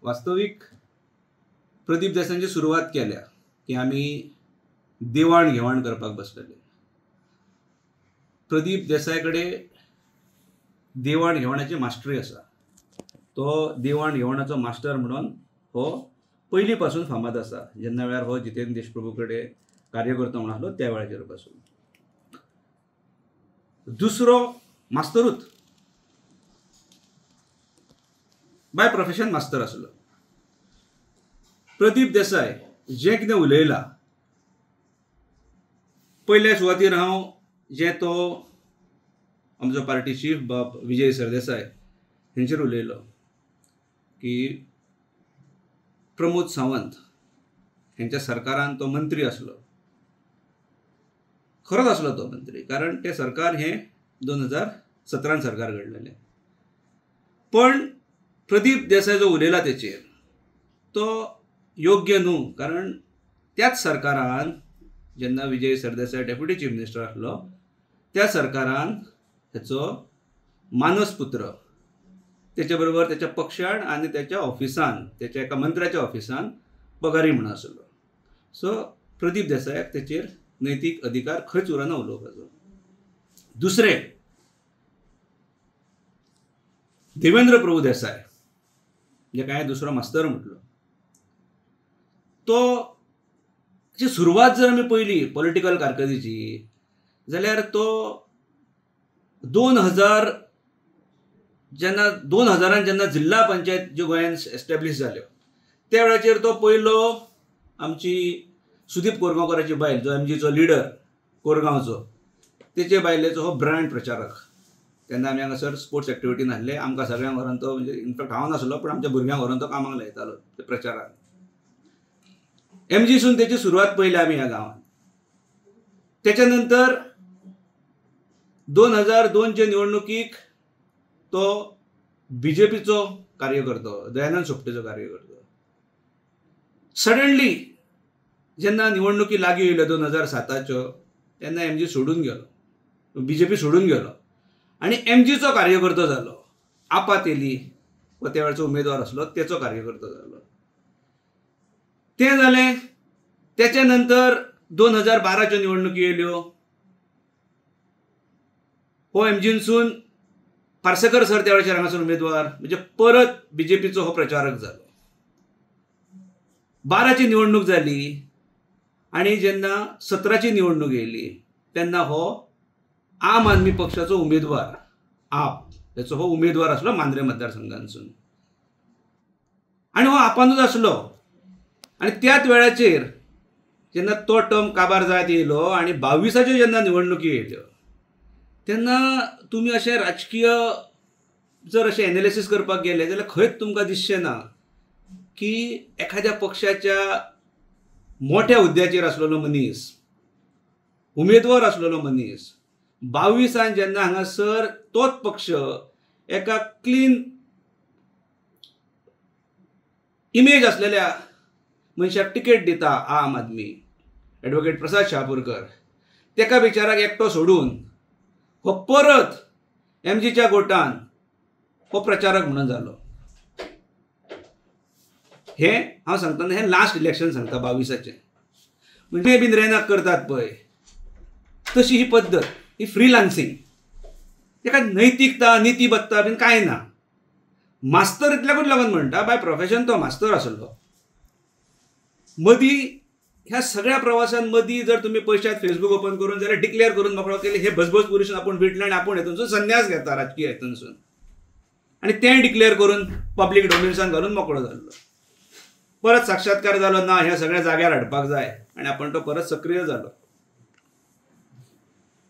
वास्तविक प्रदीप देसायांची सुरवात केल्या की आमी देवाण घेवाण करपाक बसलेले. प्रदीप देसाय कडेन देवाण घेवाणाची मास्टरी आसा. तो देवाण घेवाणाचो मास्टर म्हणून हो पयलीं पासून फामाद आसा. जेन्ना वेळार हो जितेंद्र देशप्रभू कडेन कार्यकर्तो म्हणून आसलो त्या वेळाचेर पासून. दुसरो मास्तरूच, बाय प्रोफेशन मास्तर आसलो. प्रदीप देसाय जे कितें उलयला पयल्या सुवातेर हांव जे तो आमचो पार्टी चीफ बाब विजय सरदेसाय हेंचेर उलयलो की प्रमोद सावंत हेंच्या सरकारान तो मंत्री आसलो. खरोच आसलो तो मंत्री, कारण ते सरकार हे 2017 सरकार घडलेलें. पण प्रदीप देसाय जो उलयला तेचेर तो योग्य न्हू, कारण त्याच सरकारान जेन्ना Vijay Sardesai deputy chief minister आसलो त्या सरकारान तेचो मानस पुत्र तेचे बरोबर त्याच्या पक्षान आनी त्याच्या ऑफिसान, त्याच्या एका मंत्र्याच्या ऑफिसान पगारी म्हणून आसलो. सो प्रदीप देसायाक तेचेर नैतीक अधिकार खंयच उरना उलोवपाचो. दुसरे देवेंद्र प्रभू देसाय जेका हांवें दुसरो मास्तर म्हटलो, तो सुरवात जर आमी पयली पॉलिटिकल कारकिर्दीची जाल्यार तो 2000 जेन्ना जिल्ला पंचायत ज्यो गोंयांत एस्टॅब्लीश जाल्यो त्या वेळाचेर तो पयलो आमची सुदीप कोरगांवकाराची बायल, जो एमजीचो लिडर कोरगांवचो, तेचे बायलेचो हो ब्रँड प्रचारक. तेन्ना आमी हांगासर स्पोर्ट्स एक्टिविटीन आसले. आमकां सगळ्यांक व्हरून तो, म्हणजे इनफॅक्ट हांव नासलो पण आमच्या भुरग्यांक व्हरून तो कामाक लायतालो ते प्रचारान. एमजीसून तेची सुरवात पयली आमी ह्या गांवांत. तेच्या नंतर 2002चे निवडणुकीक तो बीजेपीचो कार्यकर्तो, दयानंद सोपटेचो कार्यकर्तो. सडनली जेन्ना निवडणुकी लागीं येयल्यो 2007च्यो तेन्ना एमजी सोडून गेलो, बीजेपी सोडून गेलो आनी एमजीचो कार्यकर्तो जालो. आपात येयली व त्या वेळाचो उमेदवार आसलो तेचो कार्यकर्तो जालो. तें जालें. तेच्या नंतर 2012च्यो निवडणुकी येयल्यो. हो एमजीनसून पार्सेकर सर त्या वेळाचेर हांगासर उमेदवार, म्हणजे परत बीजेपीचो हो प्रचारक जालो. 12ची निवडणूक जाली आनी जेन्ना 17ची निवडणूक येयली तेन्ना हो आम आदमी पक्षाचो उमेदवार, आप तेचो हो उमेदवार आसलो मांद्रे मतदारसंघांतसून. आनी हो आपानूच आसलो. आनी त्याच वेळाचेर जेन्ना तो टर्म काबार जायत येयलो आनी 22च्यो जेन्ना निवडणुकी येयल्यो तेन्ना तुमी अशें राजकीय जर अशें एनालिसीस करपाक गेले जाल्यार खंयच तुमकां दिसचें ना की एखाद्या पक्षाच्या मोठ्या हुद्द्याचेर आसलेलो मनीस, उमेदवार आसलेलो मनीस 22 जेन्ना हांगासर तोच पक्ष एका क्लीन इमेज आसलेल्या मनशाक टिकेट दिता, आम आदमी एडवोकेट प्रसाद शहापूरकर, तेका बिचाराक एकटो सोडून हो परत एमजीच्या गोटान हो प्रचारक म्हणून जालो. हे हांव सांगतना हें लास्ट इलेक्शन सांगता 22चे. म्हणजे बीन रेनाक करतात पळय तशी ही पद्दत, ही फ्रीलान्सिंग. तेका नैतिकता नितीबत्ता बीन कांय ना. मास्तर इतल्याकूच लागून म्हणटा, बाय प्रोफेशन तो मास्तर आसलो. मदीं ह्या सगळ्या प्रवासान मदीं जर तुमी पयशात फेसबूक ओपन करून जाल्यार डिक्लेअर करून मोकळो केले हे भसभस पुरुषून आपूण विटले आनी आपूण हेतूनसून संन्यास घेता राजकीय हेतूनसून. आनी तें डिक्लेअर करून पब्लीक डोमेन्सान घालून मोकळो जाल्लो. परत साक्षात्कार जालो ना, ह्या सगळ्या जाग्यार हाडपाक जाय आनी आपूण तो परत सक्रीय जालो.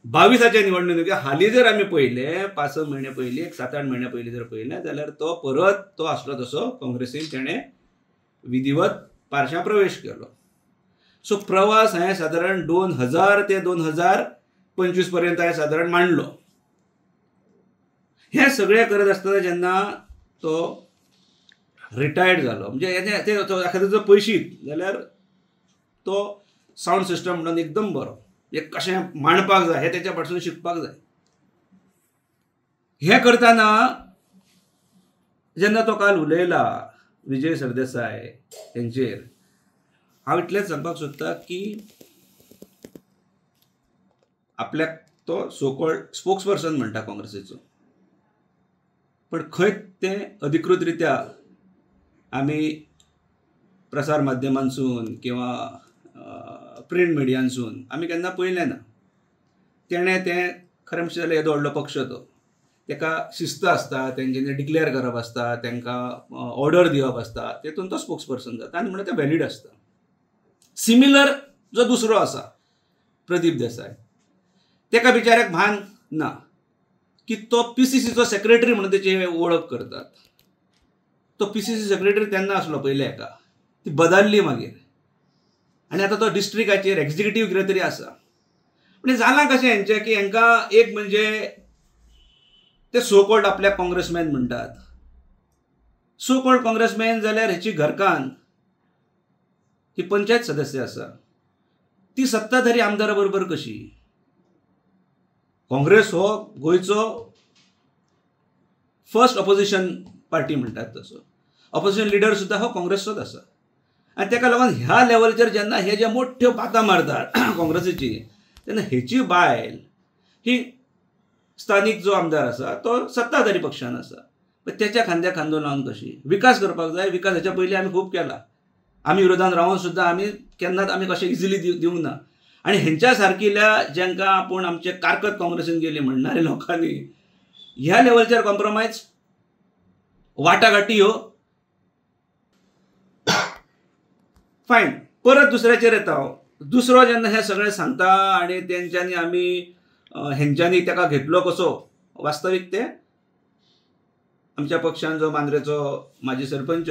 22च्या निवडणुकी हालीं जर आमी पळयले 5 म्हयने पयलीं, 7-8 म्हयने पयलीं जर पळयलें जाल्यार तो परत तो आसलो तसो काँग्रेसीन तेणें विधिवत पार्श्यां प्रवेश केलो. सो प्रवास हांवें सादारण 2000 ते 2025 पर्यंत हांवें सादारण मांडलो. हें सगळें करत आसतना जेन्ना तो रिटायर्ड जालो, म्हणजे एखाद्याचो पयशीत जाल्यार तो सावंड सिस्टम म्हणून एकदम बरो, एक कशें मांडपाक जाय हें तेच्या फाटसून शिकपाक जाय. हें करतना जेन्ना तो काल उलयला विजय सरदेसाय यांचेर हांव इतलेंच सांगपाक सोदतां की आपल्याक तो सो कॉल्ड स्पोक्स पर्सन म्हणटा काँग्रेसीचो, पण खंय तें अधिकृतरित्या आमी प्रसार माध्यमांसून किंवा प्रिंट मिडियांसून आमी केन्ना पळयलें ना. तेणें तें खरें म्हणचें जाल्यार येदो व्हडलो पक्ष तो, ताका शिस्त आसता, तेंच्यांनी डिक्लेअर करप आसता, तांकां ऑर्डर दिवप आसता, तेतून तो स्पोक्स पर्सन जाता आनी म्हणून तें वॅलीड आसता. सिमिलर जो दुसरो आसा प्रदीप देसाय, तेका बिचाऱ्याक भान ना की तो PCCचो सेक्रेटरी म्हणून तेची वळख करतात. तो PCC सेक्रेटरी तेन्ना आसलो पयले हेका, ती बदलली मागीर आनी आतां तो डिस्ट्रिक्टाचेर एक्झिक्युटीव कितें तरी आसा. म्हणजे जालां कशें हेंचें की हांकां एक म्हणजे ते सो कॉल्ड आपल्याक काँग्रेसमॅन म्हणटात. सो कॉल्ड काँग्रेसमॅन जाल्यार हेची घरकान्न ही पंचायत सदस्य आसा, ती सत्ताधारी आमदारा बरोबर कशी. काँग्रेस हो गोंयचो फर्स्ट ऑपोजिशन पार्टी म्हणटात तसो, ऑपोजिशन लिडर सुद्दां हो काँग्रेसचोच आसा. आनी ताका लागून ह्या लेवलचेर जेन्ना हे जे मोठ्यो बातां मारतात काँग्रेसीची, तेन्ना हेची बायल ही स्थानीक जो आमदार आसा तो सत्ताधारी पक्षान आसा, पण त्याच्या खांद्याक खांदो लावन कशी विकास करपाक जाय. विकास हेच्या पयलीं आमी खूब केला, आमी विरोधान रावन सुद्दां आमी केन्नाच आमी कशें इजिली दिवंक ना. आनी हेंच्या सारकिल्या जेंकां आपूण आमचे कारकत काँग्रेसीन गेली म्हणणारे लोकांनी ह्या लेवलचेर कॉम्प्रोमायज वाटाघाटी ह्यो फायन. परत दुसऱ्याचेर येता हांव. दुसरो जेन्ना हें सगळें सांगता आनी तेंच्यांनी आमी हेंच्यांनी ताका घेतलो कसो, वास्तवीक ते आमच्या पक्षान जो मांद्रेचो माजी सरपंच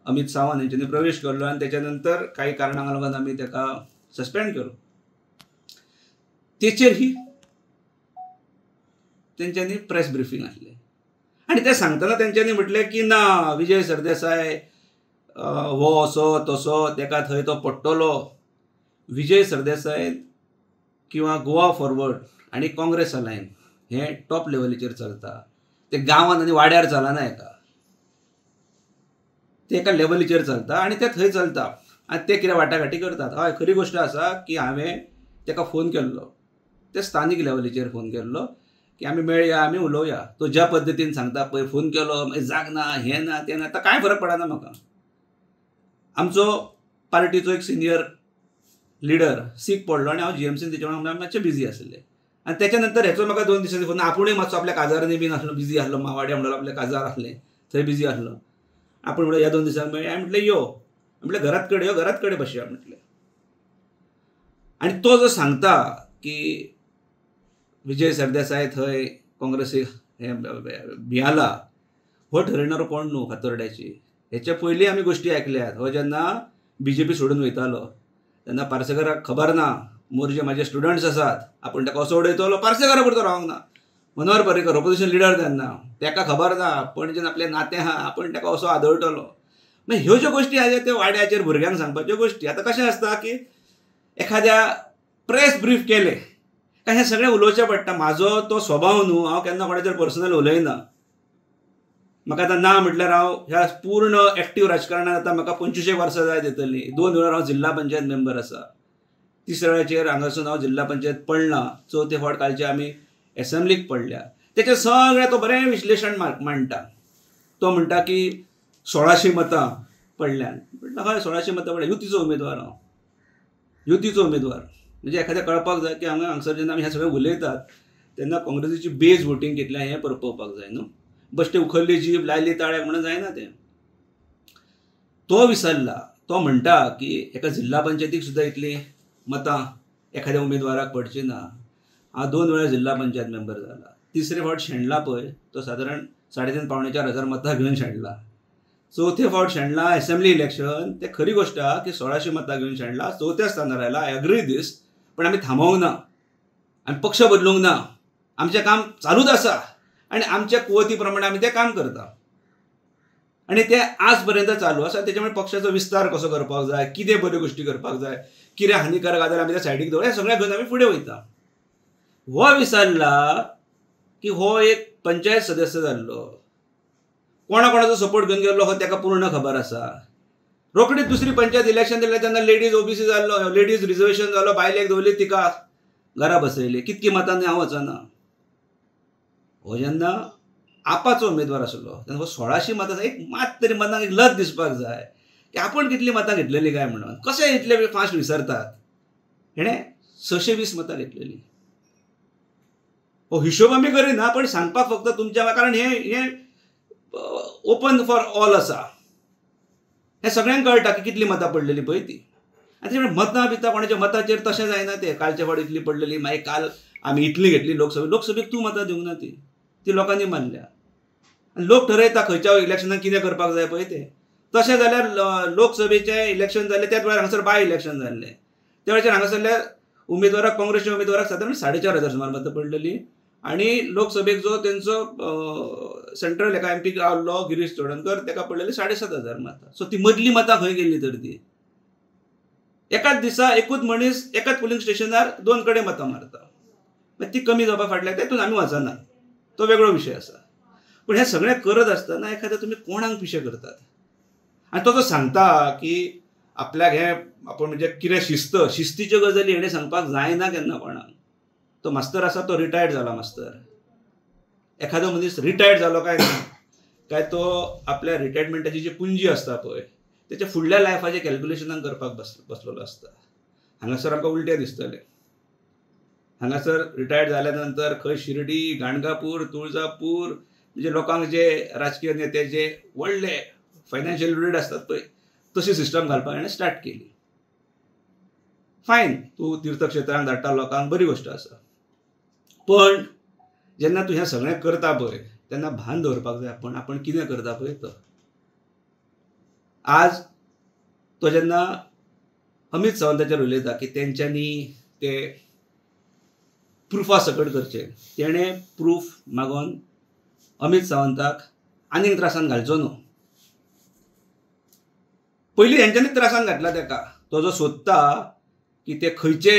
अमित सावंत हेंच्यांनी प्रवेश केल्लो आनी तेच्या नंतर काही कारणांक लागून आमी ताका सस्पेंड केलो. तेचेर ही तेंच्यांनी प्रेस ब्रिफींग आसलें आनी ते सांगतना तेंच्यांनी म्हटलें की ना, विजय सरदेसाय हो असो तसो, ताका थंय तो पडटलो. विजय सरदेसाय किंवा गोवा फॉरवर्ड आनी काँग्रेस अलायन हें टॉप लेवलीचेर चलता. ते गांवांत आनी वाड्यार चलना हेका, ते एका लेवलीचेर चलता आनी ते थंय चलता. आनी ते कितें वाटाघाटी करतात. हय, खरी गोश्ट आसा की हांवें ताका फोन केल्लो, ते स्थानीक लेवलीचेर फोन केल्लो की आमी मेळया, आमी उलोवया. तो ज्या पद्दतीन सांगता पळय, फोन केलो मागीर जाग ना, हें ना तें ना, कांय फरक पडना म्हाका. आमचो पार्टीचो एक सिनियर लिडर सीक पडलो आनी हांव GMCन तेच्या वांगडा मातशें बिजी आसलें. आनी तेच्या नंतर हेचो म्हाका 2 दिसांनी फोन, आपुणूय मातसो आपल्या काजारांनी बीन आसलो, बिजी आसलो, मावाड्या म्हणलो आपले काजार आसले थंय बिजी आसलो. आपूण म्हणलो ह्या 2 दिसांक मेळया. हांवें म्हटलें यो, म्हटलें घरात कडेन यो, घरात कडेन बसया म्हटलें. आनी तो जो सांगता की विजय सरदेसाय थंय काँग्रेसीक भियाला, हो ठरयणारो कोण न्हू फातोर्ड्याची. हेचे पयलीं आमी गोश्टी आयकल्यात. हो जेन्ना BJP सोडून वयतालो तेन्ना पार्सेकराक खबर ना, मोर्जे म्हाजे स्टुडंट्स आसात, आपूण ताका असो उडयतलो, पार्सेकरा पुरतो रावंक ना. मनोहर पर्रीकर ऑपोजिशन लिडर तेन्ना, ताका खबर ना पणजेन आपलें नातें आहा, आपूण ताका असो आदळटलो. मागीर ह्यो ज्यो गोश्टी आसा त्यो वाड्याचेर भुरग्यांक सांगपाच्यो गोश्टी. आतां कशें आसता की एखाद्या प्रेस ब्रीफ केले काय हें सगळें उलोवचें पडटा. म्हाजो तो स्वभाव न्हू, हांव केन्ना कोणाचेर पर्सनल उलयना. म्हाका आतां ना म्हटल्यार हांव ह्या पूर्ण एक्टीव राजकारणांत आतां म्हाका 25 वर्सां जायत येतलीं. 2 वेळा हांव जिल्हा पंचायत मेंबर आसा, 3ऱ्या वेळाचेर हांगासून हांव जिल्हा पंचायत पडलां, 4थे फावट कालचे आमी एसेंब्लीक पडल्या. तेचें सगळें तो बरें विश्लेशण मांडटा. तो म्हणटा की 1600 मतां पडल्यान. म्हटलं हय 1600 मतां पडल्या, युतीचो उमेदवार हांव, युतीचो उमेदवार. म्हणजे एखाद्या कळपाक जाय की हांगासर जेन्ना आमी हें सगळें उलयतात तेन्ना काँग्रेसीची बेज वोटींग कितलें हें पळोवपाक जाय न्हू. बश्टे उखल्ली जीब लायली ताळ्याक म्हणून जायना तें. तो विसरला. तो म्हणटा की एका जिल्हा पंचायतीक सुद्दां इतली मतां एखाद्या उमेदवाराक पडची ना. हांव 2 वेळा जिल्हा पंचायत मेंबर जाला. 3रे फावट शेणला पळय तो सादारण 3,500-4,000 मतां घेवन शेणला. 4थे फावट शेणला एसेंब्ली इलेक्शन. ते खरी गोश्ट आहा की 1600 मतां घेवन शेणला, 4थ्या स्थानार आयला. आय अग्री दीस. पण आमी थांबोवंक ना, आमी पक्ष बदलूंक ना. आमचें काम चालूच आसा आनी आमच्या कुवती प्रमाणे आमी तें काम करता आनी तें आज पर्यंत चालू आसा. त्याच्यामुळे पक्षाचो विस्तार कसो करपाक जाय, कितें बऱ्यो गोश्टी करपाक जाय, कितें हानिकारक आसा जाल्यार आमी त्या सायडीक दवरप, हें सगळें घेवन आमी फुडें वयता. हो विसरला की हो एक पंचायत सदस्य जाल्लो, कोणाचो सपोर्ट घेवन गेल्लो हो ताका पूर्ण खबर आसा. रोखडीच दुसरी पंचायत इलेक्शन दिलें तेन्ना लेडीज ओबीसी जाल्लो, लेडीज रिजर्वेशन जालो, बायलेक दवरली तिका घरा बसयली. कितकी मतांनी हांव वचना. हो जेन्ना आपाचो उमेदवार आसलो तेन्ना 1600 मतां, एक मात तरी मतांक एक लज दिसपाक जाय की आपण कितली मतां घेतलेली काय म्हणून. कशें इतले फास्ट विसरतात. हेणें 620 मतां घेतलेली. हो हिशोब आमी करिना, पण सांगपाक फक्त तुमच्या, कारण हे ओपन फॉर ऑल आसा. हें सगळ्यांक कळटा की कितली मतां पडलेली पळय ती. आनी ते मतां बितां कोणाच्या मताचेर तशें जायना तें. कालच्या फावट इतली पडलेली, मागीर काल आमी इतली घेतली लोकसभेक तूं मतां दिवंक ना ती लोकांनी मानल्या. आनी लोक ठरयता खंयच्या इलेक्शनाक कितें करपाक जाय पळय तें. तशें जाल्यार लोकसभेचें इलेक्शन जाल्लें त्याच वेळार हांगासर बाय इलेक्शन जाल्लें. त्या वेळाचेर हांगासरल्या उमेदवाराक, काँग्रेसच्या उमेदवाराक सादारण 4,500 सुमार मतां पडलेली. आनी लोकसभेक जो तेंचो सेंट्रल एका एमपी आसलो गिरीश चोडणकर, ताका पडलेली 7,500 मतां. सो ती मदली मतां खंय गेल्ली तर ती. एकाच दिसा एकूच मनीस एकाच पोलिंग स्टेशनार 2 कडेन मतां मारता. मागीर ती कमी जावपा फाटल्यान तेतून आमी वचना, तो वेगळो विशय आसा. पूण हें सगळें करत आसतना एखाद्या तुमी कोणाक पिशे करतात. आनी तो सांगता की आपल्याक हें आपूण म्हणजे कितें शिस्तीच्यो गजाली हेणें सांगपाक जायना केन्ना कोणाक. तो मास्तर आसा, तो रिटायर्ड जाला मास्तर. एखादो मनीस रिटायर्ड जालो काय ना, काय तो आपल्या रिटायरमेंटाची जी पुंजी आसता पळय तेच्या फुडल्या लायफाचें कॅल्क्युलेशनां करपाक बसलेलो आसता. हांगासर आमकां उलटें दिसतलें. हांगासर रिटायर्ड जाल्या नंतर खंय शिर्डी, गाणगापूर, तुळजापूर, म्हणजे लोकांक जे राजकीय नेते जे व्हडले फायनान्शियल लीड आसतात पळय, तशी सिस्टम घालपाक हाणें स्टार्ट केली. फायन, तूं तीर्थक्षेत्रांक धाडटा लोकांक, बरी गोश्ट आसा. पण जेन्ना तूं हें सगळें करता पळय तेन्ना भान दवरपाक जाय आपण कितें करता पळय तो. आज तो जेन्ना अमित सावंताचेर उलयता की तेंच्यांनी ते प्रुफा सकट करचें, तेणें प्रूफ मागोवन अमित सावंताक आनीक त्रासान घालचो न्हू. पयलीं हेंच्यांनीच त्रासान घातला ताका. तो जो सोदता की ते खंयचे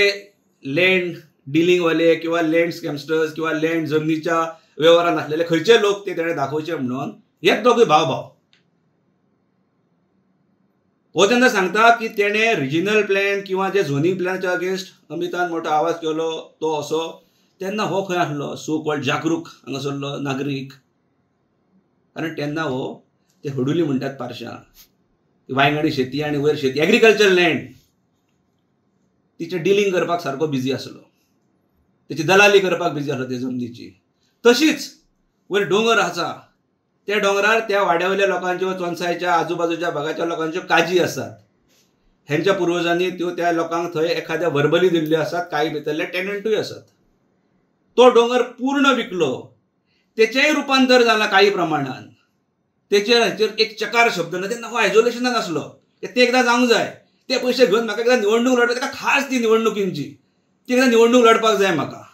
लँड डिलिंगवाले किंवा लँड स्कॅमस्टर्स किंवा लँड जमनीच्या व्यवहारांत आसलेले खंयचे लोक ते तेणें दाखोवचे म्हणून हेच दोगूय भाव. हो जेन्ना सांगता की तेणें रिजनल प्लॅन किंवा जे झोनींग प्लॅनाच्या अगेन्स्ट अमितान मोठो आवाज केलो तो असो, तेन्ना हो खंय आसलो सो कॉल्ड जागरूक हांगासरलो नागरीक. कारण तेन्ना हो ते हडुली म्हणटात पार्शां, वांयगणी शेती आनी वयर शेती, एग्रीकल्चर लँड, तिचे डिलिंग करपाक सारको बिजी आसलो, तेची दलाली करपाक बिजी आसलो ते जमनीची. तशीच वयर दोंगर आसा, त्या दोंगरार त्या वाड्यावयल्या लोकांच्यो, चोनसायच्या आजूबाजूच्या भागाच्या लोकांच्यो काजी आसात. हेंच्या पुर्वजांनी त्यो त्या लोकांक थंय एखाद्या वर्बली दिल्ल्यो आसात. कांय भितरले टेनंटूय आसात. तो दोंगर पूर्ण विकलो, तेचेंय रुपांतर जालां काही प्रमाणान. तेचेर एक चकार शब्द ना, तेन्ना हो आयसोलेशनान आसलो. ते एकदां जावंक जाय. ते पयशे घेवन म्हाका एकदां निवडणूक लडपाक, ताका खास ती निवडणुकींची ती एकदां निवडणूक लडपाक जाय म्हाका.